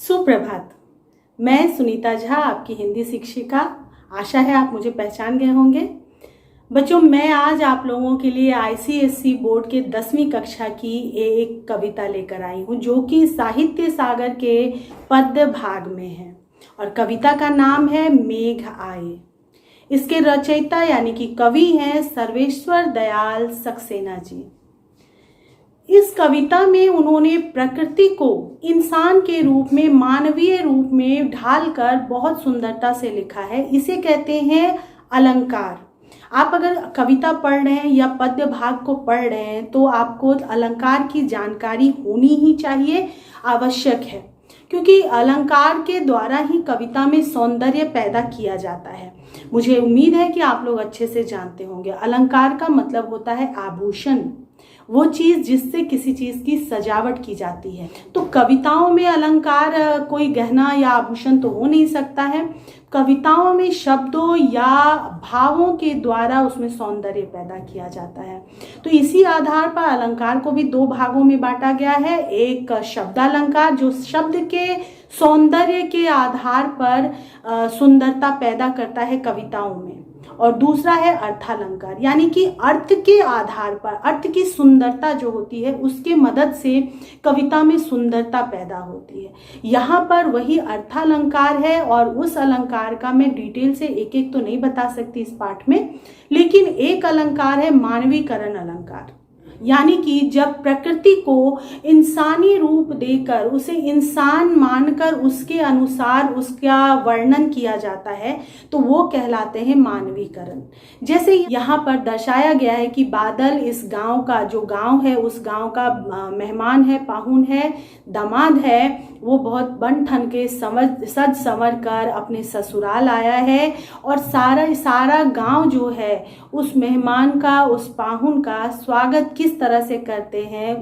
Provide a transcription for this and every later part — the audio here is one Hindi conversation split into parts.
सुप्रभात। मैं सुनीता झा, आपकी हिंदी शिक्षिका। आशा है आप मुझे पहचान गए होंगे। बच्चों, मैं आज आप लोगों के लिए आईसीएसई बोर्ड के 10वीं कक्षा की एक कविता लेकर आई हूँ, जो कि साहित्य सागर के पद्य भाग में है और कविता का नाम है मेघ आए। इसके रचयिता यानी कि कवि हैं सर्वेश्वर दयाल सक्सेना जी। इस कविता में उन्होंने प्रकृति को इंसान के रूप में, मानवीय रूप में ढालकर बहुत सुंदरता से लिखा है। इसे कहते हैं अलंकार। आप अगर कविता पढ़ रहे हैं या पद्य भाग को पढ़ रहे हैं तो आपको अलंकार की जानकारी होनी ही चाहिए, आवश्यक है, क्योंकि अलंकार के द्वारा ही कविता में सौंदर्य पैदा किया जाता है। मुझे उम्मीद है कि आप लोग अच्छे से जानते होंगे। अलंकार का मतलब होता है आभूषण, वो चीज़ जिससे किसी चीज़ की सजावट की जाती है। तो कविताओं में अलंकार कोई गहना या आभूषण तो हो नहीं सकता है। कविताओं में शब्दों या भावों के द्वारा उसमें सौंदर्य पैदा किया जाता है। तो इसी आधार पर अलंकार को भी दो भागों में बांटा गया है। एक शब्दालंकार, जो शब्द के सौंदर्य के आधार पर सुंदरता पैदा करता है कविताओं में, और दूसरा है अर्थालंकार, यानी कि अर्थ के आधार पर, अर्थ की सुंदरता जो होती है उसके मदद से कविता में सुंदरता पैदा होती है। यहाँ पर वही अर्थालंकार है, और उस अलंकार का मैं डिटेल से एक एक तो नहीं बता सकती इस पाठ में, लेकिन एक अलंकार है मानवीकरण अलंकार, यानी कि जब प्रकृति को इंसानी रूप देकर, उसे इंसान मानकर उसके अनुसार उसका वर्णन किया जाता है, तो वो कहलाते हैं मानवीकरण। जैसे यहाँ पर दर्शाया गया है कि बादल इस गांव का, जो गांव है उस गांव का मेहमान है, पाहुन है, दामाद है, वो बहुत बन ठन के सज संवर कर अपने ससुराल आया है, और सारा गांव जो है उस मेहमान का, उस पाहुन का स्वागत किस तरह से करते हैं,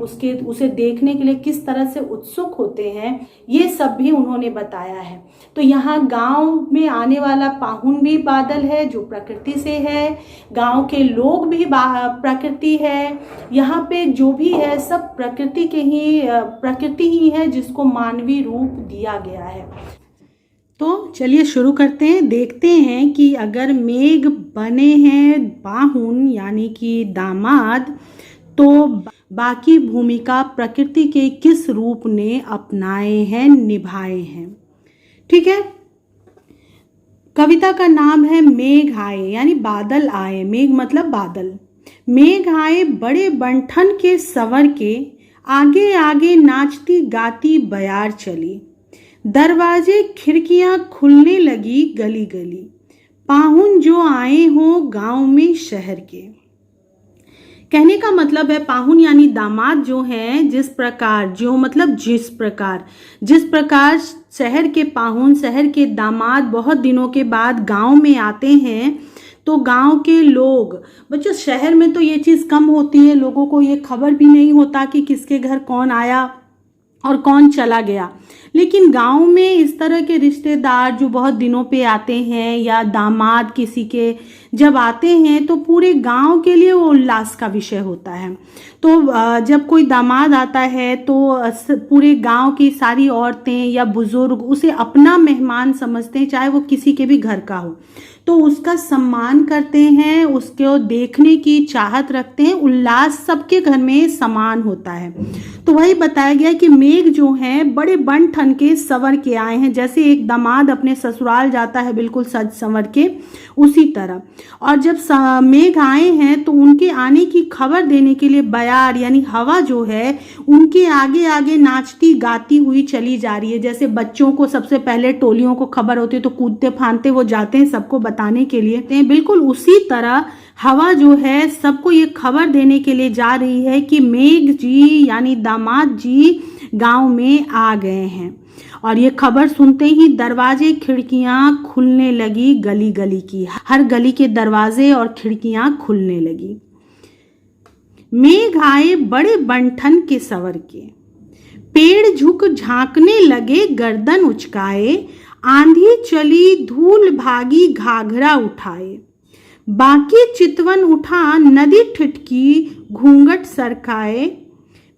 उसे देखने के लिए किस तरह से उत्सुक होते हैं, ये सब भी उन्होंने बताया है। तो यहाँ गांव में आने वाला पाहुन भी बादल है जो प्रकृति से है, गांव के लोग भी प्रकृति है, यहाँ पे जो भी है सब प्रकृति ही है जिसको मानवीय रूप दिया गया है। तो चलिए शुरू करते हैं। देखते हैं कि अगर मेघ बने हैं पाहुन यानी कि दामाद, तो बाकी भूमिका प्रकृति के किस रूप ने अपनाए हैं, निभाए हैं। ठीक है। कविता का नाम है मेघ आए, यानी बादल आए। मेघ मतलब बादल। मेघ आए बड़े बंठन के सवर के, आगे आगे नाचती गाती बयार चली, दरवाजे खिड़कियां खुलने लगी गली गली, पाहुन जो आए हों गांव में शहर के। कहने का मतलब है पाहुन यानी दामाद जो हैं, जिस प्रकार शहर के पाहुन, शहर के दामाद बहुत दिनों के बाद गांव में आते हैं, तो गांव के लोग, बच्चों शहर में तो ये चीज़ कम होती है, लोगों को ये खबर भी नहीं होता कि किसके घर कौन आया और कौन चला गया। लेकिन गांव में इस तरह के रिश्तेदार जो बहुत दिनों पे आते हैं, या दामाद किसी के जब आते हैं, तो पूरे गांव के लिए वो उल्लास का विषय होता है। तो जब कोई दामाद आता है तो पूरे गांव की सारी औरतें या बुजुर्ग उसे अपना मेहमान समझते हैं, चाहे वो किसी के भी घर का हो, तो उसका सम्मान करते हैं, उसको देखने की चाहत रखते हैं। उल्लास सबके घर में समान होता है। तो वही बताया गया कि मेघ जो हैं बड़े बन ठन के सवर के आए हैं, जैसे एक दामाद अपने ससुराल जाता है बिल्कुल सज संवर के, उसी तरह। और जब मेघ आए हैं तो उनके आने की खबर देने के लिए बयार यानी हवा जो है उनके आगे आगे नाचती गाती हुई चली जा रही है। जैसे बच्चों को सबसे पहले टोलियों को खबर होती है तो कूदते फांदते वो जाते हैं सबको बताने के लिए, बिल्कुल उसी तरह हवा जो है सबको ये खबर देने के लिए जा रही है कि मेघ जी यानी दामाद जी गांव में आ गए हैं। और ये खबर सुनते ही दरवाजे खिड़कियां खुलने लगी गली गली की, हर गली के दरवाजे और खिड़कियां खुलने लगी। मेघ आए बड़े बंठन के सवर के, पेड़ झुक झांकने लगे गर्दन उचकाए, आंधी चली धूल भागी घाघरा उठाए, बाकी चितवन उठा नदी ठिठकी घूंघट सरकाए,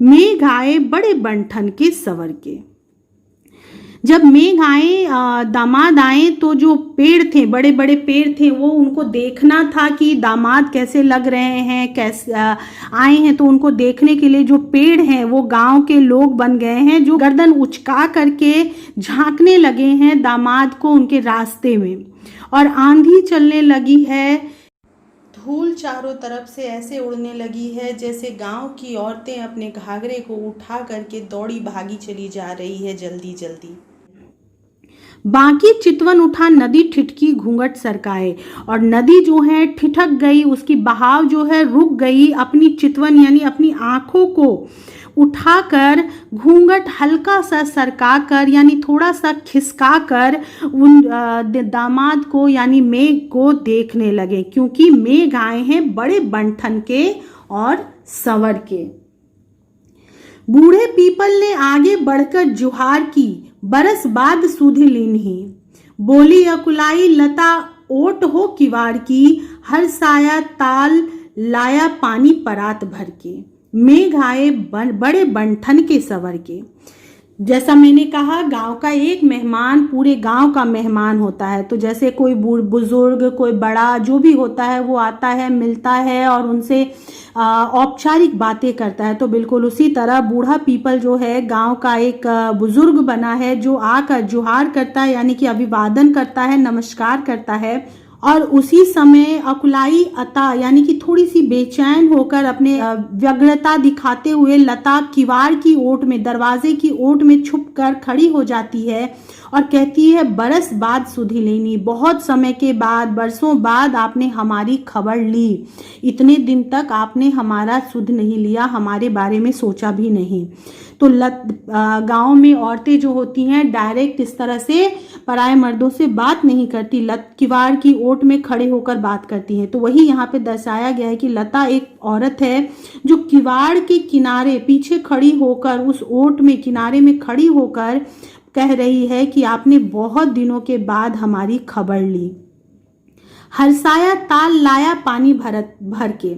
मेघ आए बड़े बंठन के सवर के। जब मेघ आए, दामाद आए, तो जो पेड़ थे, बड़े बड़े पेड़ थे, वो उनको देखना था कि दामाद कैसे लग रहे हैं, कैसे आए हैं। तो उनको देखने के लिए जो पेड़ हैं वो गांव के लोग बन गए हैं, जो गर्दन उचका करके झांकने लगे हैं दामाद को उनके रास्ते में। और आंधी चलने लगी है, धूल चारों तरफ से ऐसे उड़ने लगी है जैसे गांव की औरतें अपने घाघरे को उठा करके दौड़ी भागी चली जा रही है जल्दी जल्दी। बाकी चितवन उठा, नदी ठिठकी, घूंघट सरकाए। और नदी जो है ठिठक गई, उसकी बहाव जो है रुक गई। अपनी चितवन यानी अपनी आंखों को उठाकर, घूंघट हल्का सा सरकाकर यानी थोड़ा सा खिसकाकर उन दामाद को यानी मेघ को देखने लगे, क्योंकि मेघ आए हैं बड़े बनठन के और संवर के। बूढ़े पीपल ने आगे बढ़कर जुहार की, बरस बाद सुधि लीन्ही। बोली अकुलाई लता, ओट हो किवाड़ की, हर साया ताल लाया पानी परात भर के। मेघ आए बड़े बनठन के संवर के। जैसा मैंने कहा, गांव का एक मेहमान पूरे गांव का मेहमान होता है। तो जैसे कोई बुजुर्ग, कोई बड़ा जो भी होता है वो आता है, मिलता है और उनसे औपचारिक बातें करता है। तो बिल्कुल उसी तरह बूढ़ा पीपल जो है गांव का एक बुजुर्ग बना है, जो आकर जुहार करता है यानी कि अभिवादन करता है, नमस्कार करता है। और उसी समय अकुलाई अता यानी कि थोड़ी सी बेचैन होकर अपने व्यग्रता दिखाते हुए लता किवाड़ की ओट में, दरवाजे की ओट में छुप कर खड़ी हो जाती है और कहती है, बरस बाद सुधि लेनी, बहुत समय के बाद, बरसों बाद आपने हमारी खबर ली। इतने दिन तक आपने हमारा सुध नहीं लिया, हमारे बारे में सोचा भी नहीं। तो गांव में औरतें जो होती हैं डायरेक्ट इस तरह से पराये मर्दों से बात नहीं करती, किवाड़ की ओट में खड़े होकर बात करती हैं। तो वही यहाँ पे दर्शाया गया है कि लता एक औरत है जो किवाड़ के किनारे पीछे खड़ी होकर, उस ओट में किनारे में खड़ी होकर कह रही है कि आपने बहुत दिनों के बाद हमारी खबर ली। हर्षाया ताल लाया पानी भर के।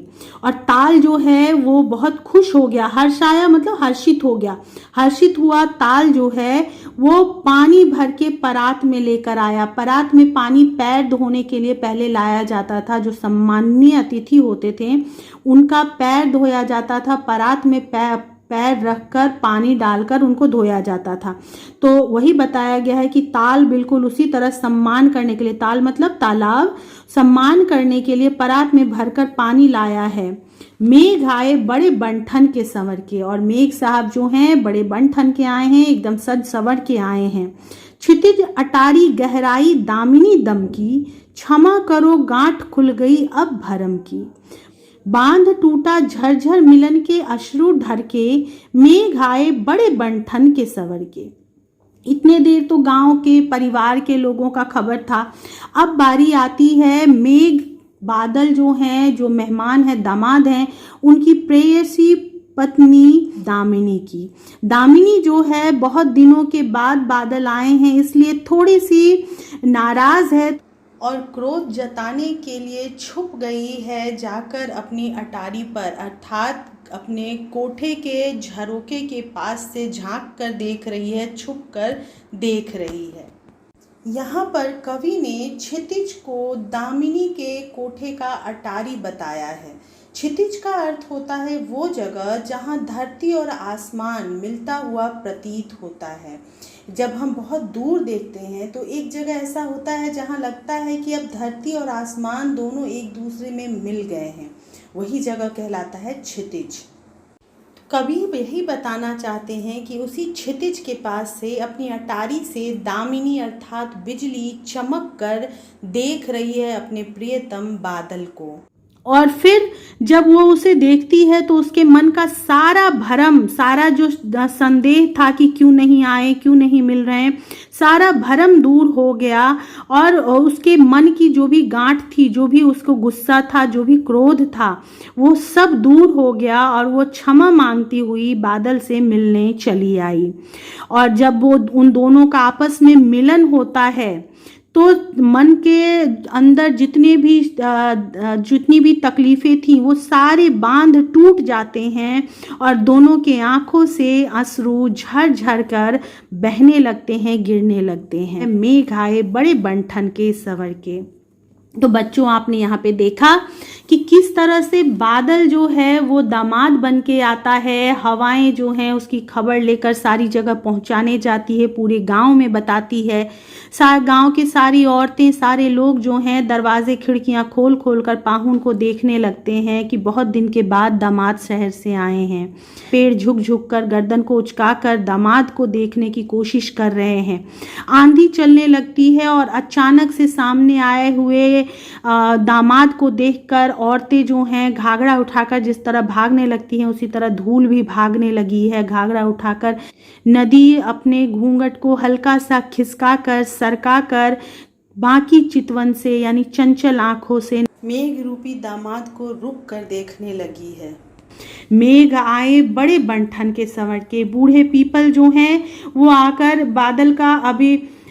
और ताल जो है वो बहुत खुश हो गया, हर्षाया मतलब हर्षित हो गया, हर्षित हुआ। ताल जो है वो पानी भर के परात में लेकर आया। परात में पानी पैर धोने के लिए पहले लाया जाता था। जो सम्माननीय अतिथि होते थे उनका पैर धोया जाता था, परात में पैर रखकर पानी डालकर उनको धोया जाता था। तो वही बताया गया है कि ताल बिल्कुल उसी तरह सम्मान करने के लिए, ताल मतलब तालाब, सम्मान करने के लिए परात में भरकर पानी लाया है। मेघ आए बड़े बनठन के संवर के। और मेघ साहब जो हैं बड़े बनठन के आए हैं, एकदम सज संवर के आए हैं। क्षितिज अटारी गहराई दामिनी दम की, क्षमा करो गांठ खुल गई अब भरम की। बांध टूटा झरझर मिलन के अश्रु ढर के, मेघ आए बड़े बनठन के संवर के। इतने देर तो गांव के परिवार के लोगों का खबर था। अब बारी आती है मेघ बादल जो हैं, जो मेहमान हैं, दामाद हैं, उनकी प्रेयसी पत्नी दामिनी की। दामिनी जो है बहुत दिनों के बाद बादल आए हैं, इसलिए थोड़ी सी नाराज है और क्रोध जताने के लिए छुप गई है जाकर अपनी अटारी पर, अर्थात अपने कोठे के झरोके के पास से झांक कर देख रही है, छुप कर देख रही है। यहाँ पर कवि ने क्षितिज को दामिनी के कोठे का अटारी बताया है। क्षितिज का अर्थ होता है वो जगह जहाँ धरती और आसमान मिलता हुआ प्रतीत होता है। जब हम बहुत दूर देखते हैं तो एक जगह ऐसा होता है जहाँ लगता है कि अब धरती और आसमान दोनों एक दूसरे में मिल गए हैं, वही जगह कहलाता है क्षितिज। कवि यही बताना चाहते हैं कि उसी क्षितिज के पास से, अपनी अटारी से दामिनी अर्थात बिजली चमक कर देख रही है अपने प्रियतम बादल को। और फिर जब वो उसे देखती है तो उसके मन का सारा भरम, सारा जो संदेह था कि क्यों नहीं आए, क्यों नहीं मिल रहे हैं, सारा भरम दूर हो गया। और उसके मन की जो भी गांठ थी, जो भी उसको गुस्सा था, जो भी क्रोध था, वो सब दूर हो गया और वो क्षमा मांगती हुई बादल से मिलने चली आई। और जब वो उन दोनों का आपस में मिलन होता है तो मन के अंदर जितनी भी तकलीफ़ें थी वो सारे बांध टूट जाते हैं और दोनों के आंखों से अश्रु झर कर बहने लगते हैं, गिरने लगते हैं। मेघ आए बड़े बन-ठन के सवर के। तो बच्चों, आपने यहाँ पे देखा कि किस तरह से बादल जो है वो दामाद बन के आता है, हवाएं जो हैं उसकी खबर लेकर सारी जगह पहुँचाने जाती है, पूरे गांव में बताती है। गांव के सारी औरतें, सारे लोग जो हैं दरवाजे खिड़कियां खोल खोल कर पाहुन को देखने लगते हैं कि बहुत दिन के बाद दामाद शहर से आए हैं। पेड़ झुक झुक कर, गर्दन को उचकाकर दामाद को देखने की कोशिश कर रहे हैं। आंधी चलने लगती है और अचानक से सामने आए हुए दामाद को देखकर औरतें जो हैं घाघरा उठाकर जिस तरह भागने लगती हैं, उसी तरह धूल भी भागने लगी है। घाघरा उठाकर नदी अपने घूंघट को हल्का सा खिसका कर, सरका कर, बाकी चितवन से यानी चंचल आंखों से मेघ रूपी दामाद को रुक कर देखने लगी है। मेघ आए बड़े बन-ठन के सवर के। बूढ़े पीपल जो हैं वो आकर बादल का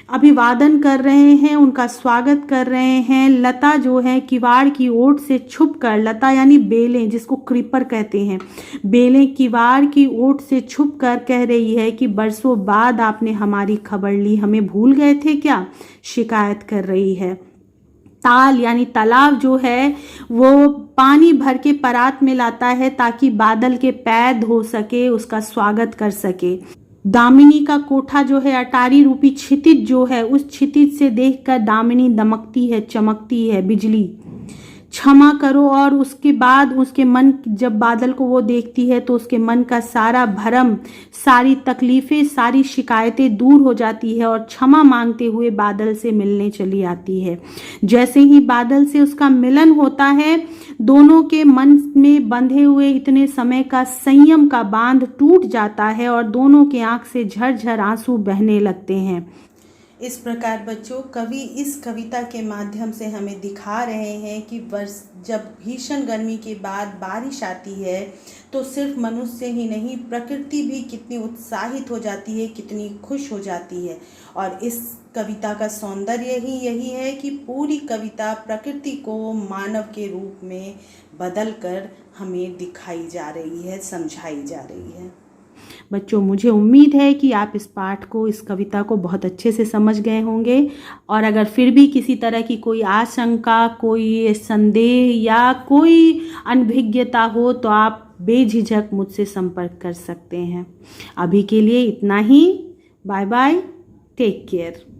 अभिवादन कर रहे हैं, उनका स्वागत कर रहे हैं। लता जो है किवाड़ की ओट से छुप कर, लता यानी बेलें जिसको क्रीपर कहते हैं, बेलें किवाड़ की ओट से छुप कर कह रही है कि बरसों बाद आपने हमारी खबर ली, हमें भूल गए थे क्या, शिकायत कर रही है। ताल यानी तालाब जो है वो पानी भर के परात में लाता है ताकि बादल के पैर धो सके, उसका स्वागत कर सके। दामिनी का कोठा जो है, अटारी रूपी क्षितिज जो है, उस क्षितिज से देखकर दामिनी दमकती है, चमकती है बिजली। क्षमा करो। और उसके बाद उसके मन, जब बादल को वो देखती है तो उसके मन का सारा भरम, सारी तकलीफ़ें, सारी शिकायतें दूर हो जाती है और क्षमा मांगते हुए बादल से मिलने चली आती है। जैसे ही बादल से उसका मिलन होता है, दोनों के मन में बंधे हुए इतने समय का संयम का बांध टूट जाता है और दोनों के आंख से झरझर आंसू बहने लगते हैं। इस प्रकार बच्चों, कवि इस कविता के माध्यम से हमें दिखा रहे हैं कि जब भीषण गर्मी के बाद बारिश आती है तो सिर्फ मनुष्य ही नहीं, प्रकृति भी कितनी उत्साहित हो जाती है, कितनी खुश हो जाती है। और इस कविता का सौंदर्य ही यही है कि पूरी कविता प्रकृति को मानव के रूप में बदल कर हमें दिखाई जा रही है, समझाई जा रही है। बच्चों, मुझे उम्मीद है कि आप इस पाठ को, इस कविता को बहुत अच्छे से समझ गए होंगे। और अगर फिर भी किसी तरह की कोई आशंका, कोई संदेह या कोई अनभिज्ञता हो तो आप बेझिझक मुझसे संपर्क कर सकते हैं। अभी के लिए इतना ही। Bye bye, take care.